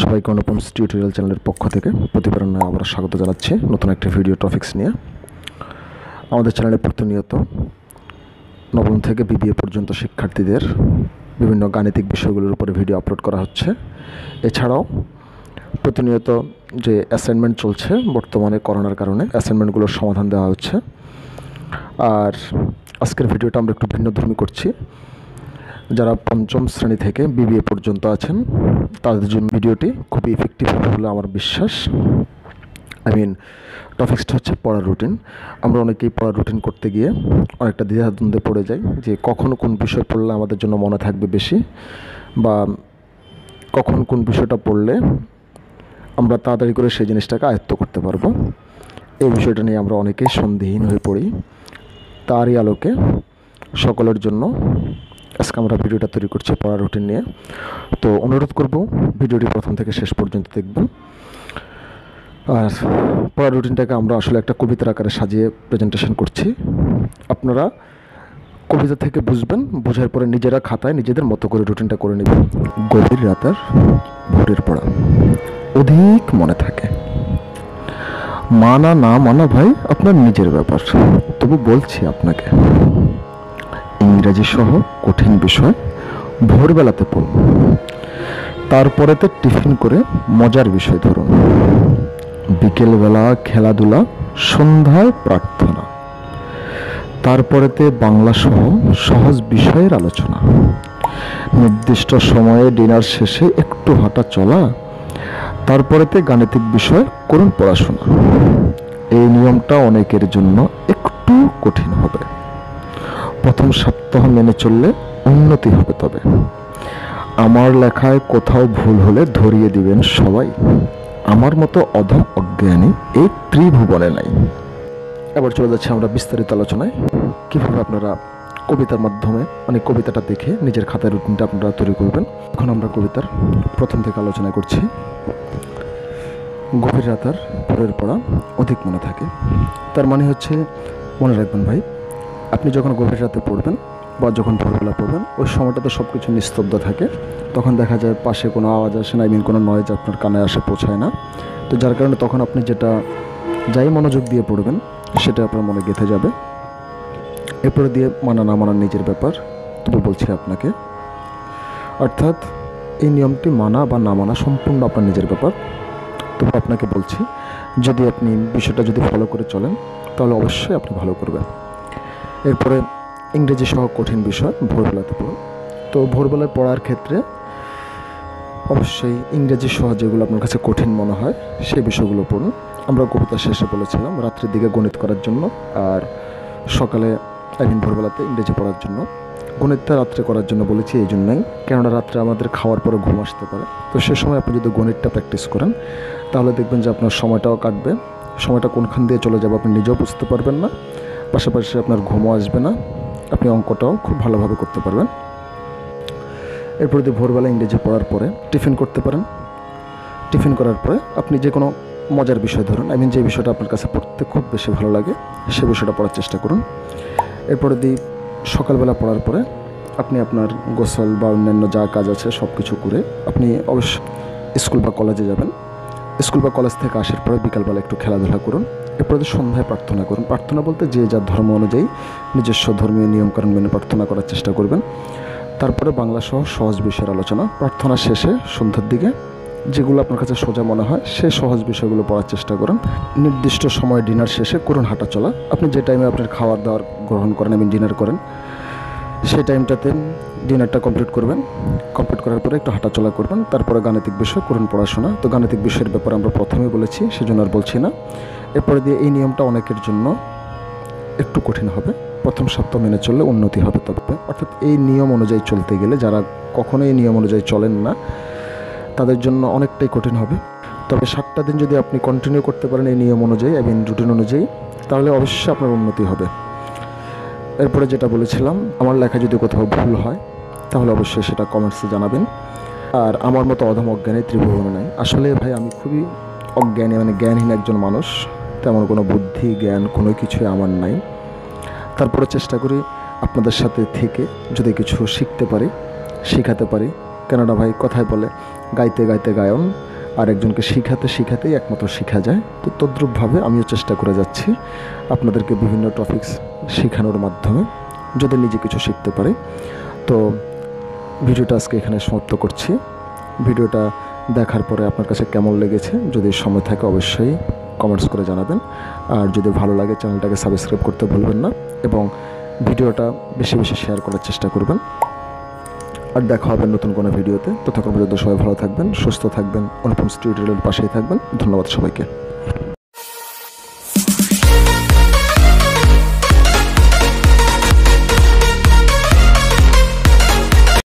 সবাইকে অনুপমস টিউটোরিয়াল চ্যানেলের পক্ষ থেকে প্রতিবার আবার স্বাগত জানাচ্ছি নতুন একটি ভিডিও টপিকস নিয়ে। আমাদের চ্যানেলে প্রতিনিয়ত নবম থেকে বিবিএ পর্যন্ত শিক্ষার্থীদের বিভিন্ন গাণিতিক বিষয়গুলোর উপরে ভিডিও আপলোড করা হচ্ছে। এছাড়াও প্রতিনিয়ত যে অ্যাসাইনমেন্ট চলছে বর্তমানে করোনার কারণে অ্যাসাইনমেন্টগুলোর সমাধান দেওয়া হচ্ছে। আর আজকের ভিডিওটা আমরা একটু ভিন্নধর্মী করছি। যারা পঞ্চম শ্রেণী থেকে বিবিএ পর্যন্ত আছেন তাদের জন্য ভিডিওটি খুবই ইফেক্টিভ হবে বলে আমার বিশ্বাস। টপিক্সটা হচ্ছে পড়ার রুটিন। আমরা অনেকেই পড়ার রুটিন করতে গিয়ে অনেকটা দ্বিধাদ্বন্দ্বে পড়ে যাই যে কখন কোন বিষয় পড়লে আমাদের জন্য মনে থাকবে বেশি, বা কখন কোন বিষয়টা পড়লে আমরা তাড়াতাড়ি করে সেই জিনিসটাকে আয়ত্ত করতে পারবো। এই বিষয়টা নিয়ে আমরা অনেকেই সন্দেহহীন হয়ে পড়ি। তারই আলোকে সকলের জন্য আজকে আমরা ভিডিওটা তৈরি করছি পড়ার রুটিন নিয়ে। তো অনুরোধ করব ভিডিওটি প্রথম থেকে শেষ পর্যন্ত দেখবেন। আর পড়ার রুটিনটাকে আমরা আসলে একটা কবিতার আকারে সাজিয়ে প্রেজেন্টেশন করছি। আপনারা কবিতা থেকে বুঝবেন, বোঝার পরে নিজেরা খাতায় নিজেদের মতো করে রুটিনটা করে নেবেন। গভীর রাতের ভোরের পড়া অধিক মনে থাকে। মানা না মানা ভাই আপনার নিজের ব্যাপার, তবু বলছি আপনাকে ইংরেজি সহ কঠিন বিষয় ভোরবেলাতে পড়ুন, তারপরেতে টিফিন করে মজার বিষয় ধরুন, বিকেলবেলা খেলাধুলা, সন্ধ্যায় প্রার্থনা, তারপরেতে বাংলা সহ সহজ বিষয়ের আলোচনা, নির্দিষ্ট সময়ে ডিনার শেষে একটু হাঁটা চলা, তারপরেতে গাণিতিক বিষয় করুন পড়াশোনা। এই নিয়মটা অনেকের জন্য একটু কঠিন হবে। প্রথম সপ্তাহ মেনে চললে উন্নতি হবে। তবে আমার লেখায় কোথাও ভুল হলে ধরিয়ে দিবেন সবাই। আমার মতো অধম অজ্ঞানী এই ত্রিভুবনে নাই। এবার চলে যাচ্ছে আমরা বিস্তারিত আলোচনায়। কীভাবে আপনারা কবিতার মাধ্যমে কবিতাটা দেখে নিজের খাতায় রুটিনটা আপনারা তৈরি করবেন। এখন আমরা কবিতার প্রথম থেকে আলোচনা করছি। গভীর রাতের ভোরের পড়া অধিক মনে থাকে। তার মানে হচ্ছে, মনে রাখবেন ভাই, আপনি যখন গভীর রাতে পড়বেন বা যখন ভোরবেলা পড়বেন ওই সময়টাতে সব কিছু নিস্তব্ধ থাকে। তখন দেখা যায় পাশে কোনো আওয়াজ আসে না, কোনো নয়েজ আপনার কানে আসে পৌঁছায় না। তো যার কারণে তখন আপনি যাই মনোযোগ দিয়ে পড়বেন সেটা আপনার মনে গেঁথে যাবে। এরপরে দিয়ে মানা না মানার নিজের ব্যাপার, তবু বলছি আপনাকে। অর্থাৎ এই নিয়মটি মানা বা না মানা সম্পূর্ণ আপনার নিজের ব্যাপার। তবু আপনাকে বলছি, যদি আপনি বিষয়টা ফলো করে চলেন তাহলে অবশ্যই আপনি ভালো করবেন। এরপরে ইংরেজি সহ কঠিন বিষয় ভোরবেলাতে পড়ুন। তো ভোরবেলায় পড়ার ক্ষেত্রে অবশ্যই ইংরেজি সহ যেগুলো আপনার কাছে কঠিন মনে হয় সেই বিষয়গুলো পড়ুন। আমরা কবিতা শেষে বলেছিলাম রাত্রের দিকে গণিত করার জন্য, আর সকালে ভোরবেলাতে ইংরেজি পড়ার জন্য। গণিতটা রাত্রে করার জন্য বলেছি এই জন্যই, কেননা রাত্রে আমাদের খাওয়ার পরে ঘুম আসতে পারে। তো সে সময় আপনি যদি গণিতটা প্র্যাকটিস করেন তাহলে দেখবেন যে আপনার সময়টাও কাটবে। সময়টা কোনখান দিয়ে চলে যাবে আপনি নিজেও বুঝতে পারবেন না, পাশাপাশি আপনার ঘুমও আসবে না, আপনি অঙ্কটাও খুব ভালোভাবে করতে পারবেন। এরপর দিয়ে ভোরবেলা ইংরেজি পড়ার পরে টিফিন করতে পারেন। টিফিন করার পরে আপনি যে কোনো মজার বিষয় ধরুন, যে বিষয়টা আপনার কাছে পড়তে খুব বেশি ভালো লাগে সে বিষয়টা পড়ার চেষ্টা করুন। এরপরে দিয়ে সকালবেলা পড়ার পরে আপনি আপনার গোসল বা অন্যান্য যা কাজ আছে সব কিছু করে আপনি অবশ্যই স্কুল বা কলেজে যাবেন। স্কুল বা কলেজ থেকে আসার পরে বিকালবেলা একটু খেলাধুলা করুন। এরপরে সন্ধ্যায় প্রার্থনা করুন। প্রার্থনা বলতে যে যার ধর্ম অনুযায়ী নিজস্ব ধর্মীয় নিয়মকানুন মেনে প্রার্থনা করার চেষ্টা করবেন। তারপরে বাংলা সহ সহজ বিষয়ের আলোচনা। প্রার্থনা শেষে সন্ধ্যার দিকে যেগুলো আপনার কাছে সোজা মনে হয় সেই সহজ বিষয়গুলো পড়ার চেষ্টা করুন। নির্দিষ্ট সময় ডিনার শেষে করুন হাঁটা চলা। আপনি যে টাইমে আপনার খাওয়ার দাওয়ার গ্রহণ করেন ডিনার করেন সেই টাইমটাতে ডিনারটা কমপ্লিট করবেন। কমপ্লিট করার পরে একটু হাঁটা চলা করবেন। তারপরে গাণিতিক বিষয় করুন পড়াশোনা। তো গাণিতিক বিষয়ের ব্যাপারে আমরা প্রথমেই বলেছি, সেজন্য আর বলছি না। এরপরে দিয়ে এই নিয়মটা অনেকের জন্য একটু কঠিন হবে। প্রথম সপ্তাহ মেনে চললে উন্নতি হবে। তবে অর্থাৎ এই নিয়ম অনুযায়ী চলতে গেলে যারা কখনোই এই নিয়ম অনুযায়ী চলেন না তাদের জন্য অনেকটাই কঠিন হবে। তবে 7টা দিন যদি আপনি কন্টিনিউ করতে পারেন এই নিয়ম অনুযায়ী রুটিন অনুযায়ী, তাহলে অবশ্যই আপনার উন্নতি হবে। এরপরে যেটা বলেছিলাম, আমার লেখা যদি কোথাও ভুল হয় তাহলে অবশ্যই সেটা কমেন্টসে জানাবেন। আর আমার মতো অধম অজ্ঞানী ত্রিভুবনে নাই। আসলে ভাই আমি খুবই অজ্ঞানী, জ্ঞানহীন একজন মানুষ। তেমন কোনো বুদ্ধি জ্ঞান কোনো কিছুই আমার নাই। তারপরে চেষ্টা করি আপনাদের সাথে থেকে যদি কিছু শিখতে পারি, শেখাতে পারি। কেননা ভাই কথায় বলে গাইতে গাইতে গায়ন, আর একজনকে শিখাতেই একমাত্র শেখা যায়। তো তদ্রূপভাবে আমিও চেষ্টা করে যাচ্ছি আপনাদেরকে বিভিন্ন টপিকস শেখানোর মাধ্যমে যদি নিজে কিছু শিখতে পারি। তো ভিডিওটা আজকে এখানে সমাপ্ত করছি। ভিডিওটা দেখার পরে আপনার কাছে কেমন লেগেছে যদি সময় থাকে অবশ্যই কমেন্টস করে জানাবেন। আর যদি ভালো লাগে চ্যানেলটাকে সাবস্ক্রাইব করতে ভুলবেন না এবং ভিডিওটা বেশি বেশি শেয়ার করার চেষ্টা করবেন। আর দেখা হবে নতুন কোনো ভিডিওতে। ততক্ষণ পর্যন্ত সবাই ভালো থাকবেন, সুস্থ থাকবেন, অনুপম টিউটোরিয়ালের পাশেই থাকবেন। ধন্যবাদ সবাইকে।